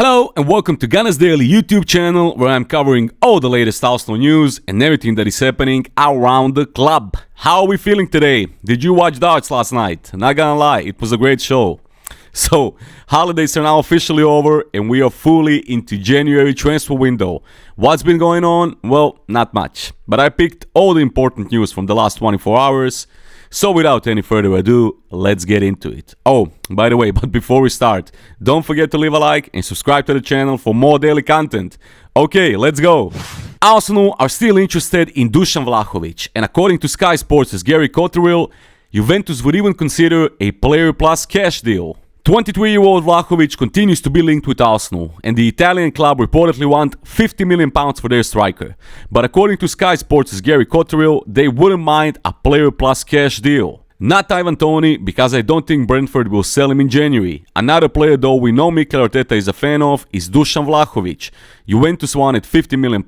Hello and welcome to Gunners Daily YouTube channel, where I'm covering all the latest Arsenal news and everything that is happening around the club. How are we feeling today? Did you watch darts last night? Not gonna lie, it was a great show. So, holidays are now officially over and we are fully into January transfer window. What's been going on? Well, not much. But I picked all the important news from the last 24 hours. So without any further ado, let's get into it. Oh, by the way, but before we start, don't forget to leave a like and subscribe to the channel for more daily content. Okay, let's go. Arsenal are still interested in Dusan Vlahovic, and according to Sky Sports' Gary Cotterill, Juventus would even consider a player plus cash deal. 23-year-old Vlahovic continues to be linked with Arsenal, and the Italian club reportedly want £50 million for their striker. But according to Sky Sports' Gary Cotterill, they wouldn't mind a player plus cash deal. Not Ivan Toney, because I don't think Brentford will sell him in January. Another player though we know Mikel Arteta is a fan of is Dusan Vlahovic. Juventus wanted £50 million,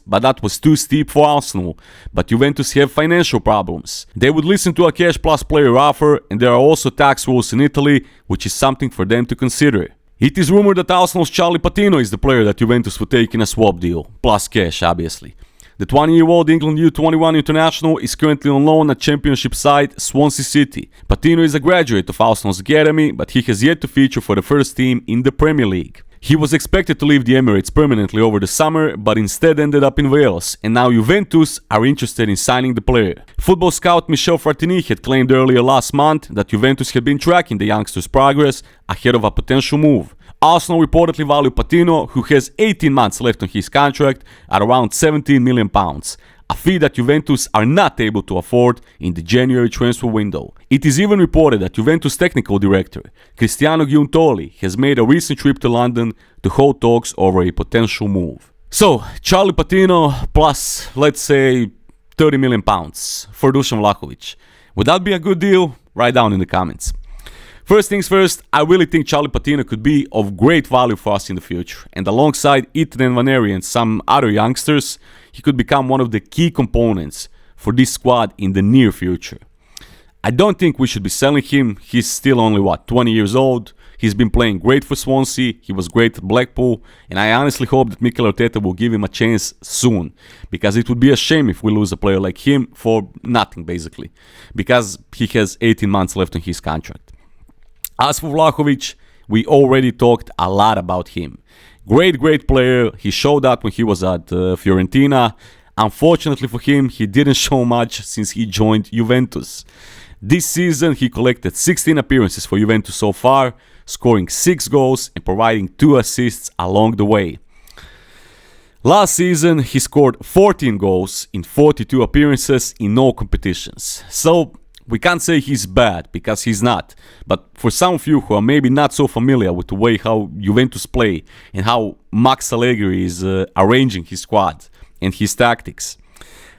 but that was too steep for Arsenal. But Juventus have financial problems. They would listen to a cash plus player offer, and there are also tax rules in Italy, which is something for them to consider. It is rumored that Arsenal's Charlie Patino is the player that Juventus would take in a swap deal, plus cash obviously. The 20-year-old England U21 international is currently on loan at Championship side Swansea City. Patino is a graduate of Arsenal's academy, but he has yet to feature for the first team in the Premier League. He was expected to leave the Emirates permanently over the summer, but instead ended up in Wales, and now Juventus are interested in signing the player. Football scout Michel Frattini had claimed earlier last month that Juventus had been tracking the youngster's progress ahead of a potential move. Arsenal reportedly value Patino, who has 18 months left on his contract, at around £17 million, a fee that Juventus are not able to afford in the January transfer window. It is even reported that Juventus technical director Cristiano Giuntoli has made a recent trip to London to hold talks over a potential move. So, Charlie Patino plus, let's say, £30 million for Dusan Vlahovic. Would that be a good deal? Write down in the comments. First things first, I really think Charlie Patino could be of great value for us in the future, and alongside Ethan Nwaneri and some other youngsters, he could become one of the key components for this squad in the near future. I don't think we should be selling him. He's still only 20 years old. He's been playing great for Swansea, he was great at Blackpool, and I honestly hope that Mikel Arteta will give him a chance soon, because it would be a shame if we lose a player like him for nothing basically, because he has 18 months left on his contract. As for Vlahovic, we already talked a lot about him. Great player. He showed that when he was at Fiorentina. Unfortunately for him, he didn't show much since he joined Juventus. This season, he collected 16 appearances for Juventus so far, scoring 6 goals and providing 2 assists along the way. Last season, he scored 14 goals in 42 appearances in all competitions. So, we can't say he's bad, because he's not. But for some of you who are maybe not so familiar with the way how Juventus play and how Max Allegri is arranging his squad and his tactics,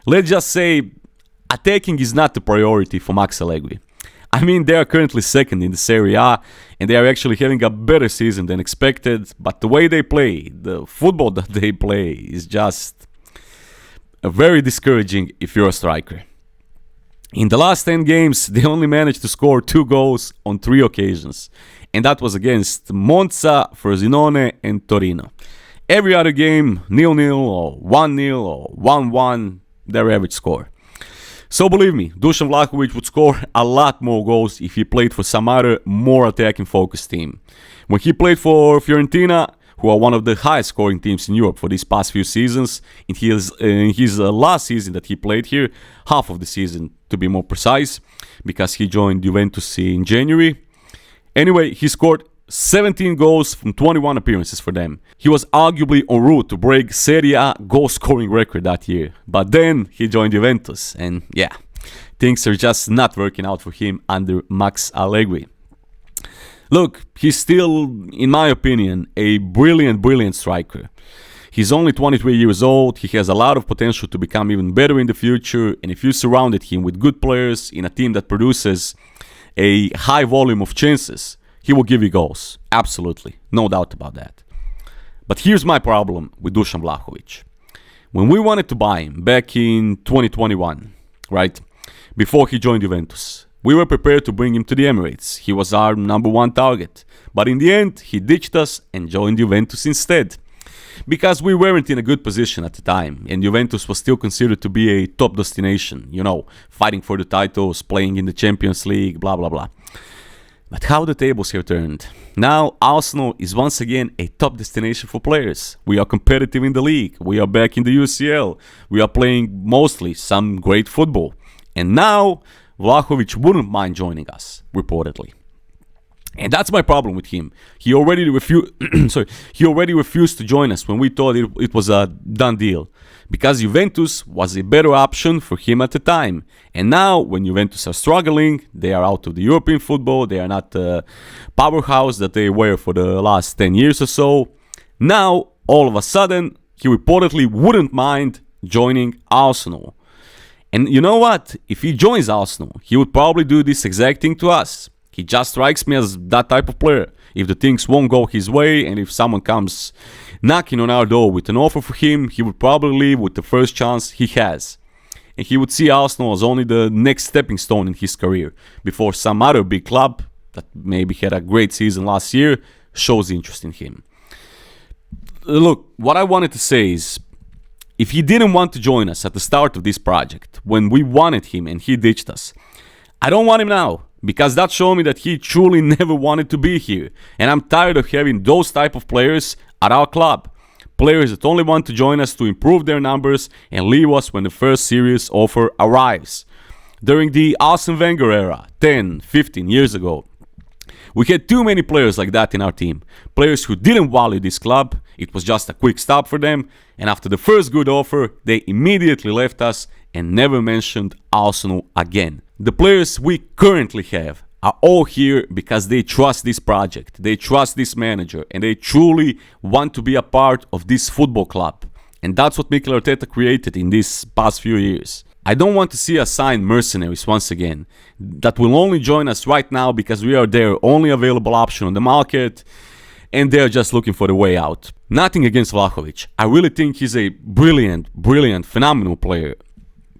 let's just say attacking is not the priority for Max Allegri. I mean, they are currently second in the Serie A and they are actually having a better season than expected, but the way they play, the football that they play, is just very discouraging if you're a striker. In the last 10 games, they only managed to score 2 goals on 3 occasions. And that was against Monza, Frosinone and Torino. Every other game, 0-0 or 1-0 or 1-1, their average score. So believe me, Dusan Vlahovic would score a lot more goals if he played for some other more attacking focused team. When he played for Fiorentina, who are one of the highest scoring teams in Europe for these past few seasons, in his last season that he played here, half of the season to be more precise, because he joined Juventus in January. Anyway, he scored 17 goals from 21 appearances for them. He was arguably en route to break Serie A goal scoring record that year, but then he joined Juventus, and yeah, things are just not working out for him under Max Allegri. Look, he's still, in my opinion, a brilliant striker. He's only 23 years old, he has a lot of potential to become even better in the future, and if you surrounded him with good players in a team that produces a high volume of chances, he will give you goals. Absolutely, no doubt about that. But here's my problem with Dusan Vlahovic. When we wanted to buy him back in 2021, right, before he joined Juventus, We were prepared to bring him to the Emirates. He was our number one target. But in the end, he ditched us and joined Juventus instead. Because we weren't in a good position at the time, and Juventus was still considered to be a top destination, fighting for the titles, playing in the Champions League, blah blah blah. But how the tables have turned. Now Arsenal is once again a top destination for players. We are competitive in the league, we are back in the UCL, we are playing mostly some great football. And now Vlahovic wouldn't mind joining us, reportedly. And that's my problem with him. He already refused to join us when we thought it was a done deal. Because Juventus was a better option for him at the time. And now, when Juventus are struggling, they are out of the European football, they are not the powerhouse that they were for the last 10 years or so. Now, all of a sudden, he reportedly wouldn't mind joining Arsenal. And you know what? If he joins Arsenal, he would probably do this exact thing to us. He just strikes me as that type of player. If the things won't go his way, and if someone comes knocking on our door with an offer for him, he would probably leave with the first chance he has. And he would see Arsenal as only the next stepping stone in his career, before some other big club, that maybe had a great season last year, shows interest in him. Look, what I wanted to say is, if he didn't want to join us at the start of this project, when we wanted him and he ditched us, I don't want him now. Because that showed me that he truly never wanted to be here. And I'm tired of having those type of players at our club. Players that only want to join us to improve their numbers and leave us when the first serious offer arrives. During the Arsene Wenger era, 10, 15 years ago, we had too many players like that in our team. Players who didn't value this club, it was just a quick stop for them, and after the first good offer, they immediately left us and never mentioned Arsenal again. The players we currently have are all here because they trust this project, they trust this manager, and they truly want to be a part of this football club. And that's what Mikel Arteta created in these past few years. I don't want to see us sign mercenaries once again, that will only join us right now because we are their only available option on the market, and they're just looking for the way out. Nothing against Vlahovic. I really think he's a brilliant, phenomenal player.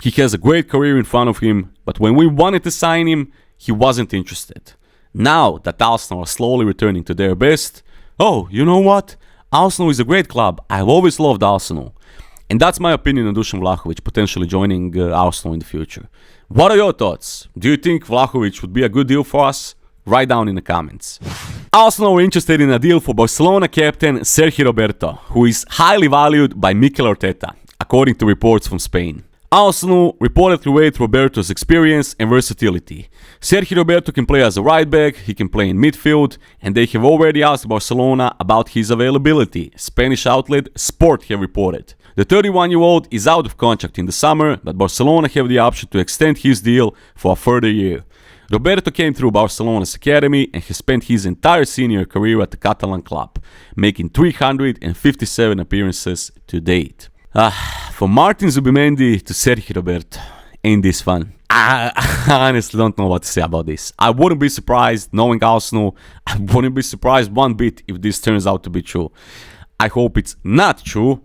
He has a great career in front of him, but when we wanted to sign him, he wasn't interested. Now that Arsenal are slowly returning to their best, oh, you know what? Arsenal is a great club. I've always loved Arsenal. And that's my opinion on Dusan Vlahovic potentially joining Arsenal in the future. What are your thoughts? Do you think Vlahovic would be a good deal for us? Write down in the comments. Arsenal were interested in a deal for Barcelona captain Sergi Roberto, who is highly valued by Mikel Arteta, according to reports from Spain. Arsenal reportedly rate Roberto's experience and versatility. Sergi Roberto can play as a right back, he can play in midfield, and they have already asked Barcelona about his availability, Spanish outlet Sport have reported. The 31-year-old is out of contract in the summer, but Barcelona have the option to extend his deal for a further year. Roberto came through Barcelona's academy and has spent his entire senior career at the Catalan club, making 357 appearances to date. From Martin Zubimendi to Sergi Roberto, ain't this fun? I honestly don't know what to say about this. I wouldn't be surprised, knowing Arsenal, I wouldn't be surprised one bit if this turns out to be true. I hope it's not true,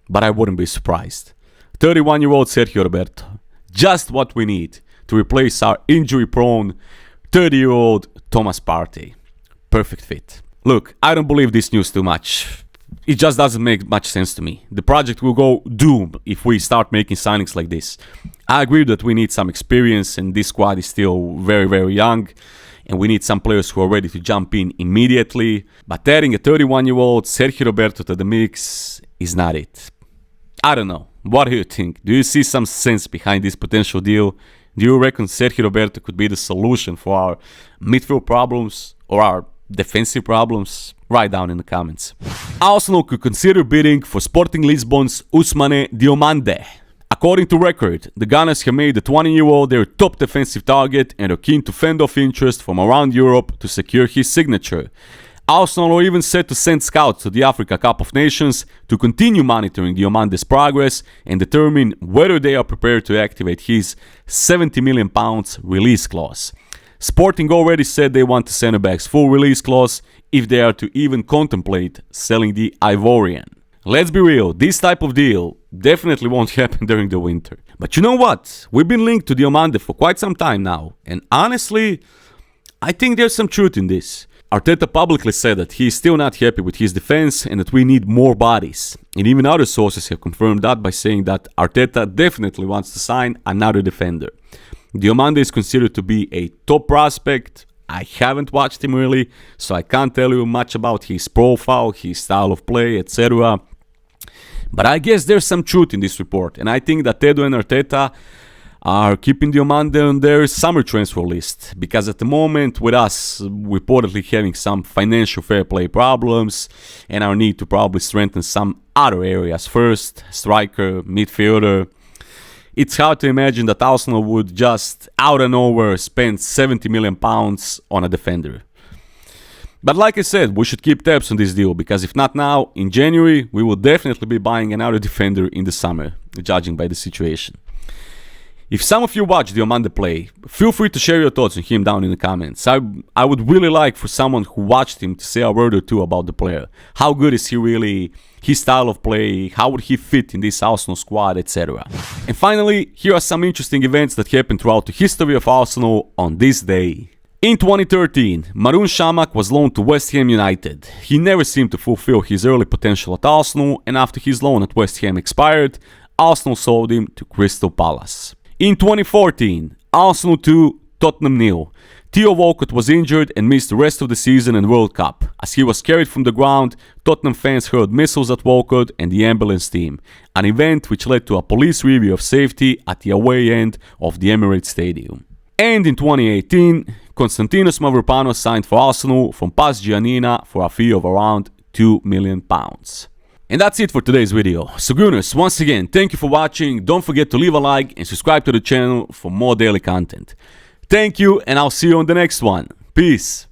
but I wouldn't be surprised. 31-year-old Sergi Roberto, just what we need to replace our injury-prone 30-year-old Thomas Partey. Perfect fit. Look, I don't believe this news too much. It just doesn't make much sense to me. The project will go doom if we start making signings like this. I agree that we need some experience and this squad is still very young and we need some players who are ready to jump in immediately. But adding a 31-year-old Sergi Roberto to the mix is not it. I don't know. What do you think? Do you see some sense behind this potential deal? Do you reckon Sergi Roberto could be the solution for our midfield problems or our defensive problems? Write down in the comments. Arsenal could consider bidding for Sporting Lisbon's Ousmane Diomande. According to Record, the Gunners have made the 20-year-old their top defensive target and are keen to fend off interest from around Europe to secure his signature. Arsenal are even set to send scouts to the Africa Cup of Nations to continue monitoring Diomande's progress and determine whether they are prepared to activate his £70 million release clause. Sporting already said they want the centre-back's full release clause if they are to even contemplate selling the Ivorian. Let's be real, this type of deal definitely won't happen during the winter. But you know what? We've been linked to Diomande for quite some time now, and honestly, I think there's some truth in this. Arteta publicly said that he's still not happy with his defense and that we need more bodies. And even other sources have confirmed that by saying that Arteta definitely wants to sign another defender. Diomande is considered to be a top prospect. I haven't watched him really, so I can't tell you much about his profile, his style of play, etc. But I guess there's some truth in this report, and I think that Edu and Arteta are keeping Diomande on their summer transfer list, because at the moment with us reportedly having some financial fair play problems and our need to probably strengthen some other areas first, striker, midfielder, it's hard to imagine that Arsenal would just out of nowhere spend £70 million on a defender. But like I said, we should keep tabs on this deal, because if not now, in January, we will definitely be buying another defender in the summer, judging by the situation. If some of you watch Diomande play, feel free to share your thoughts on him down in the comments. I would really like for someone who watched him to say a word or two about the player. How good is he really? His style of play? How would he fit in this Arsenal squad, etc. And finally, here are some interesting events that happened throughout the history of Arsenal on this day. In 2013, Maroun Chamakh was loaned to West Ham United. He never seemed to fulfill his early potential at Arsenal, and after his loan at West Ham expired, Arsenal sold him to Crystal Palace. In 2014, Arsenal 2, Tottenham 0. Theo Walcott was injured and missed the rest of the season and World Cup. As he was carried from the ground, Tottenham fans hurled missiles at Walcott and the ambulance team, an event which led to a police review of safety at the away end of the Emirates Stadium. And in 2018, Konstantinos Mavropanos signed for Arsenal from PAS Giannina for a fee of around £2 million. And that's it for today's video. So Gunners, once again, thank you for watching. Don't forget to leave a like and subscribe to the channel for more daily content. Thank you, and I'll see you on the next one. Peace.